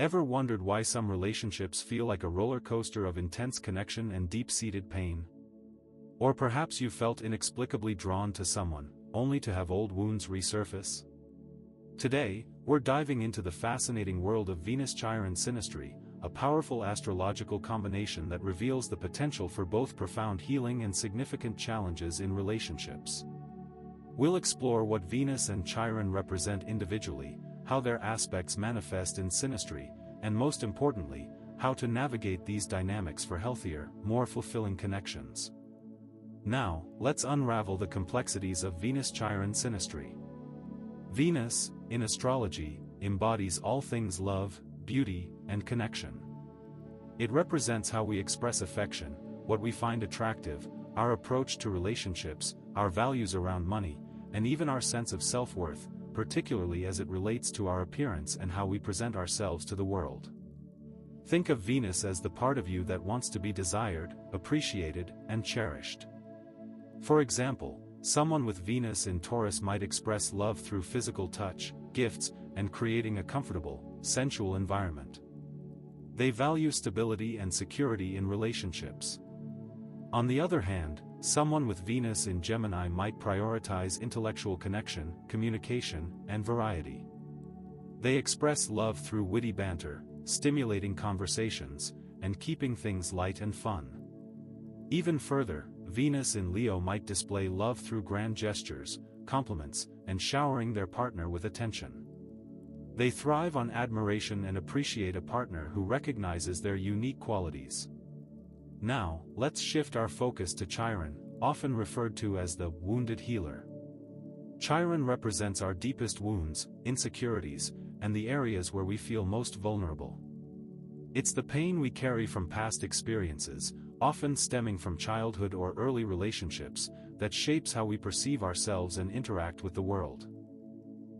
Ever wondered why some relationships feel like a roller coaster of intense connection and deep-seated pain? Or perhaps you felt inexplicably drawn to someone, only to have old wounds resurface? Today, we're diving into the fascinating world of Venus-Chiron Synastry, a powerful astrological combination that reveals the potential for both profound healing and significant challenges in relationships. We'll explore what Venus and Chiron represent individually, how their aspects manifest in synastry, and most importantly, how to navigate these dynamics for healthier, more fulfilling connections. Now, let's unravel the complexities of Venus-Chiron Synastry. Venus, in astrology, embodies all things love, beauty, and connection. It represents how we express affection, what we find attractive, our approach to relationships, our values around money, and even our sense of self-worth, particularly as it relates to our appearance and how we present ourselves to the world. Think of Venus as the part of you that wants to be desired, appreciated, and cherished. For example, someone with Venus in Taurus might express love through physical touch, gifts, and creating a comfortable, sensual environment. They value stability and security in relationships. On the other hand, someone with Venus in Gemini might prioritize intellectual connection, communication, and variety. They express love through witty banter, stimulating conversations, and keeping things light and fun. Even further, Venus in Leo might display love through grand gestures, compliments, and showering their partner with attention. They thrive on admiration and appreciate a partner who recognizes their unique qualities. Now, let's shift our focus to Chiron, often referred to as the wounded healer. Chiron represents our deepest wounds, insecurities, and the areas where we feel most vulnerable. It's the pain we carry from past experiences, often stemming from childhood or early relationships, that shapes how we perceive ourselves and interact with the world.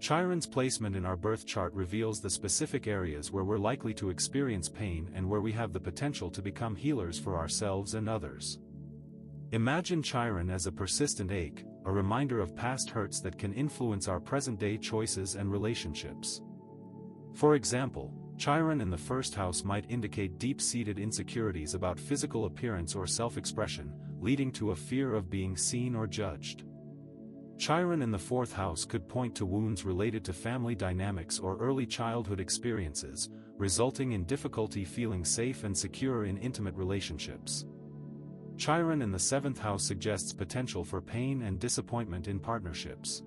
Chiron's placement in our birth chart reveals the specific areas where we're likely to experience pain and where we have the potential to become healers for ourselves and others. Imagine Chiron as a persistent ache, a reminder of past hurts that can influence our present-day choices and relationships. For example, Chiron in the first house might indicate deep-seated insecurities about physical appearance or self-expression, leading to a fear of being seen or judged. Chiron in the fourth house could point to wounds related to family dynamics or early childhood experiences, resulting in difficulty feeling safe and secure in intimate relationships. Chiron in the seventh house suggests potential for pain and disappointment in partnerships.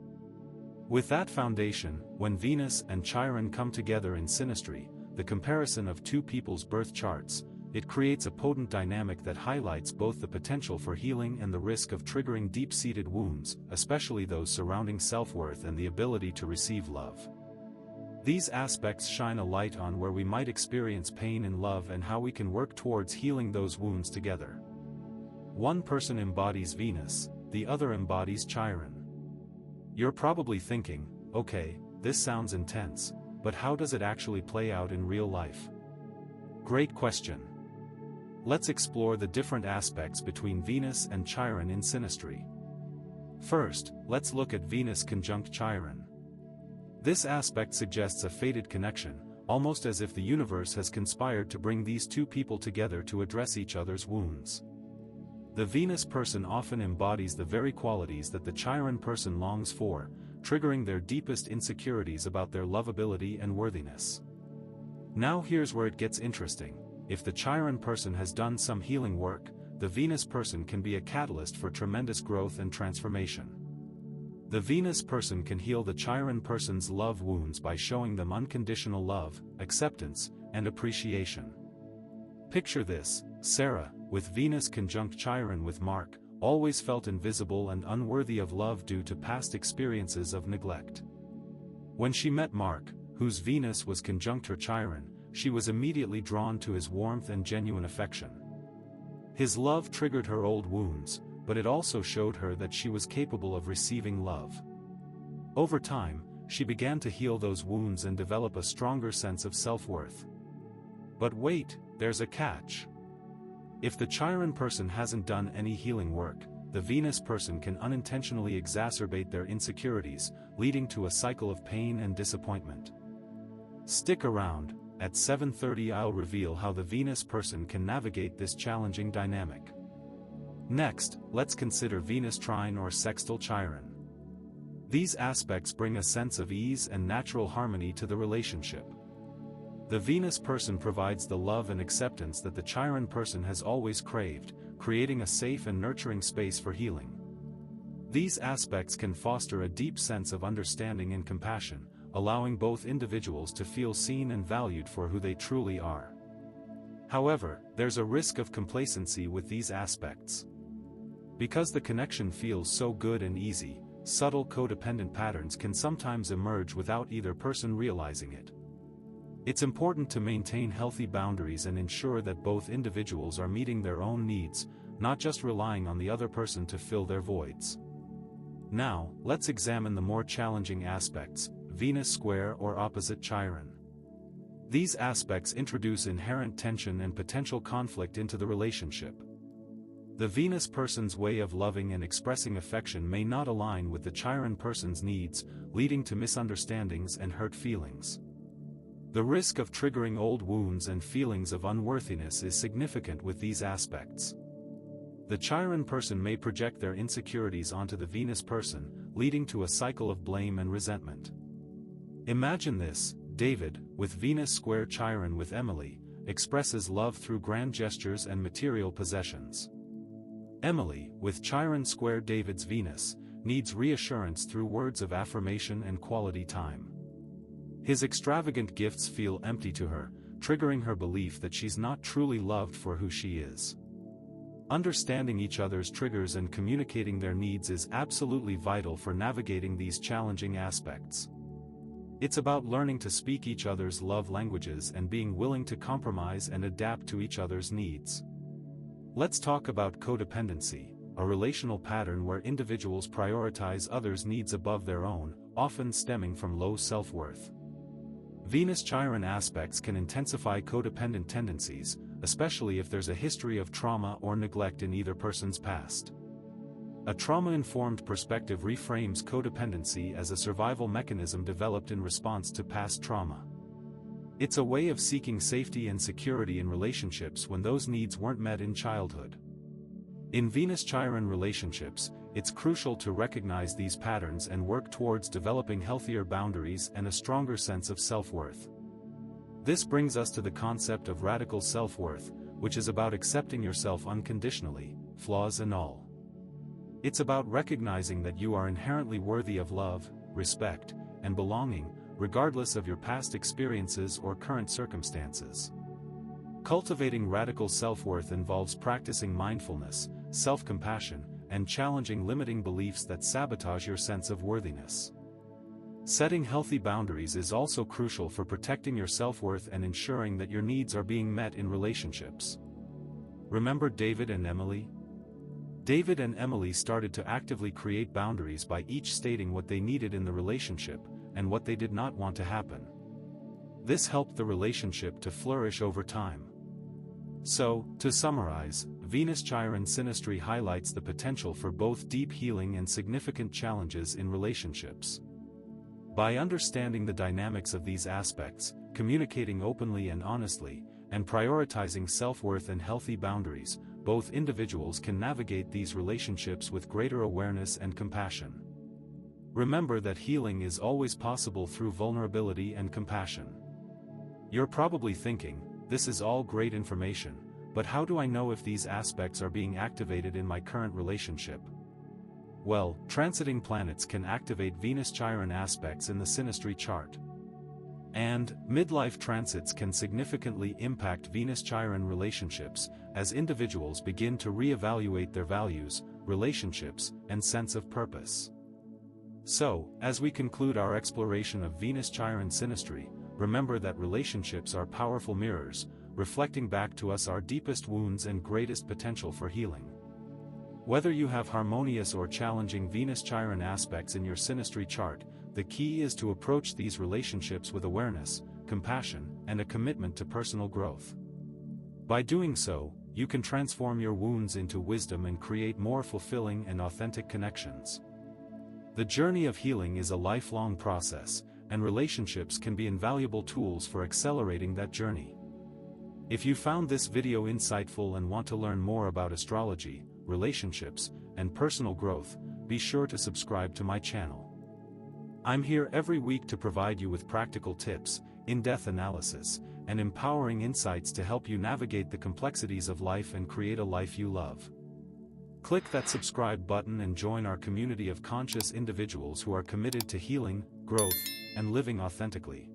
With that foundation, when Venus and Chiron come together in synastry, the comparison of two people's birth charts, it creates a potent dynamic that highlights both the potential for healing and the risk of triggering deep-seated wounds, especially those surrounding self-worth and the ability to receive love. These aspects shine a light on where we might experience pain in love and how we can work towards healing those wounds together. One person embodies Venus, the other embodies Chiron. You're probably thinking, okay, this sounds intense, but how does it actually play out in real life? Great question. Let's explore the different aspects between Venus and Chiron in synastry. First, let's look at Venus conjunct Chiron. This aspect suggests a fated connection, almost as if the universe has conspired to bring these two people together to address each other's wounds. The Venus person often embodies the very qualities that the Chiron person longs for, triggering their deepest insecurities about their lovability and worthiness. Now here's where it gets interesting. If the Chiron person has done some healing work, the Venus person can be a catalyst for tremendous growth and transformation. The Venus person can heal the Chiron person's love wounds by showing them unconditional love, acceptance, and appreciation. Picture this: Sarah, with Venus conjunct Chiron with Mark, always felt invisible and unworthy of love due to past experiences of neglect. When she met Mark, whose Venus was conjunct her Chiron, she was immediately drawn to his warmth and genuine affection. His love triggered her old wounds, but it also showed her that she was capable of receiving love. Over time, she began to heal those wounds and develop a stronger sense of self-worth. But wait, there's a catch. If the Chiron person hasn't done any healing work, the Venus person can unintentionally exacerbate their insecurities, leading to a cycle of pain and disappointment. Stick around, At 7:30 I'll reveal how the Venus person can navigate this challenging dynamic. Next, let's consider Venus-Trine or sextile Chiron. These aspects bring a sense of ease and natural harmony to the relationship. The Venus person provides the love and acceptance that the Chiron person has always craved, creating a safe and nurturing space for healing. These aspects can foster a deep sense of understanding and compassion, allowing both individuals to feel seen and valued for who they truly are. However, there's a risk of complacency with these aspects. Because the connection feels so good and easy, subtle codependent patterns can sometimes emerge without either person realizing it. It's important to maintain healthy boundaries and ensure that both individuals are meeting their own needs, not just relying on the other person to fill their voids. Now, let's examine the more challenging aspects, Venus square or opposite Chiron. These aspects introduce inherent tension and potential conflict into the relationship. The Venus person's way of loving and expressing affection may not align with the Chiron person's needs, leading to misunderstandings and hurt feelings. The risk of triggering old wounds and feelings of unworthiness is significant with these aspects. The Chiron person may project their insecurities onto the Venus person, leading to a cycle of blame and resentment. Imagine this: David, with Venus square Chiron with Emily, expresses love through grand gestures and material possessions. Emily, with Chiron square David's Venus, needs reassurance through words of affirmation and quality time. His extravagant gifts feel empty to her, triggering her belief that she's not truly loved for who she is. Understanding each other's triggers and communicating their needs is absolutely vital for navigating these challenging aspects. It's about learning to speak each other's love languages and being willing to compromise and adapt to each other's needs. Let's talk about codependency, a relational pattern where individuals prioritize others' needs above their own, often stemming from low self-worth. Venus-Chiron aspects can intensify codependent tendencies, especially if there's a history of trauma or neglect in either person's past. A trauma-informed perspective reframes codependency as a survival mechanism developed in response to past trauma. It's a way of seeking safety and security in relationships when those needs weren't met in childhood. In Venus-Chiron relationships, it's crucial to recognize these patterns and work towards developing healthier boundaries and a stronger sense of self-worth. This brings us to the concept of radical self-worth, which is about accepting yourself unconditionally, flaws and all. It's about recognizing that you are inherently worthy of love, respect, and belonging, regardless of your past experiences or current circumstances. Cultivating radical self-worth involves practicing mindfulness, self-compassion, and challenging limiting beliefs that sabotage your sense of worthiness. Setting healthy boundaries is also crucial for protecting your self-worth and ensuring that your needs are being met in relationships. Remember David and Emily? David and Emily started to actively create boundaries by each stating what they needed in the relationship, and what they did not want to happen. This helped the relationship to flourish over time. So, to summarize, Venus-Chiron Synastry highlights the potential for both deep healing and significant challenges in relationships. By understanding the dynamics of these aspects, communicating openly and honestly, and prioritizing self-worth and healthy boundaries, both individuals can navigate these relationships with greater awareness and compassion. Remember that healing is always possible through vulnerability and compassion. You're probably thinking, this is all great information, but how do I know if these aspects are being activated in my current relationship? Well, transiting planets can activate Venus-Chiron aspects in the synastry chart. And, midlife transits can significantly impact Venus-Chiron relationships, as individuals begin to reevaluate their values, relationships, and sense of purpose. So, as we conclude our exploration of Venus-Chiron synastry, remember that relationships are powerful mirrors, reflecting back to us our deepest wounds and greatest potential for healing. Whether you have harmonious or challenging Venus-Chiron aspects in your synastry chart, the key is to approach these relationships with awareness, compassion, and a commitment to personal growth. By doing so, you can transform your wounds into wisdom and create more fulfilling and authentic connections. The journey of healing is a lifelong process, and relationships can be invaluable tools for accelerating that journey. If you found this video insightful and want to learn more about astrology, relationships, and personal growth, be sure to subscribe to my channel. I'm here every week to provide you with practical tips, in-depth analysis, and empowering insights to help you navigate the complexities of life and create a life you love. Click that subscribe button and join our community of conscious individuals who are committed to healing, growth, and living authentically.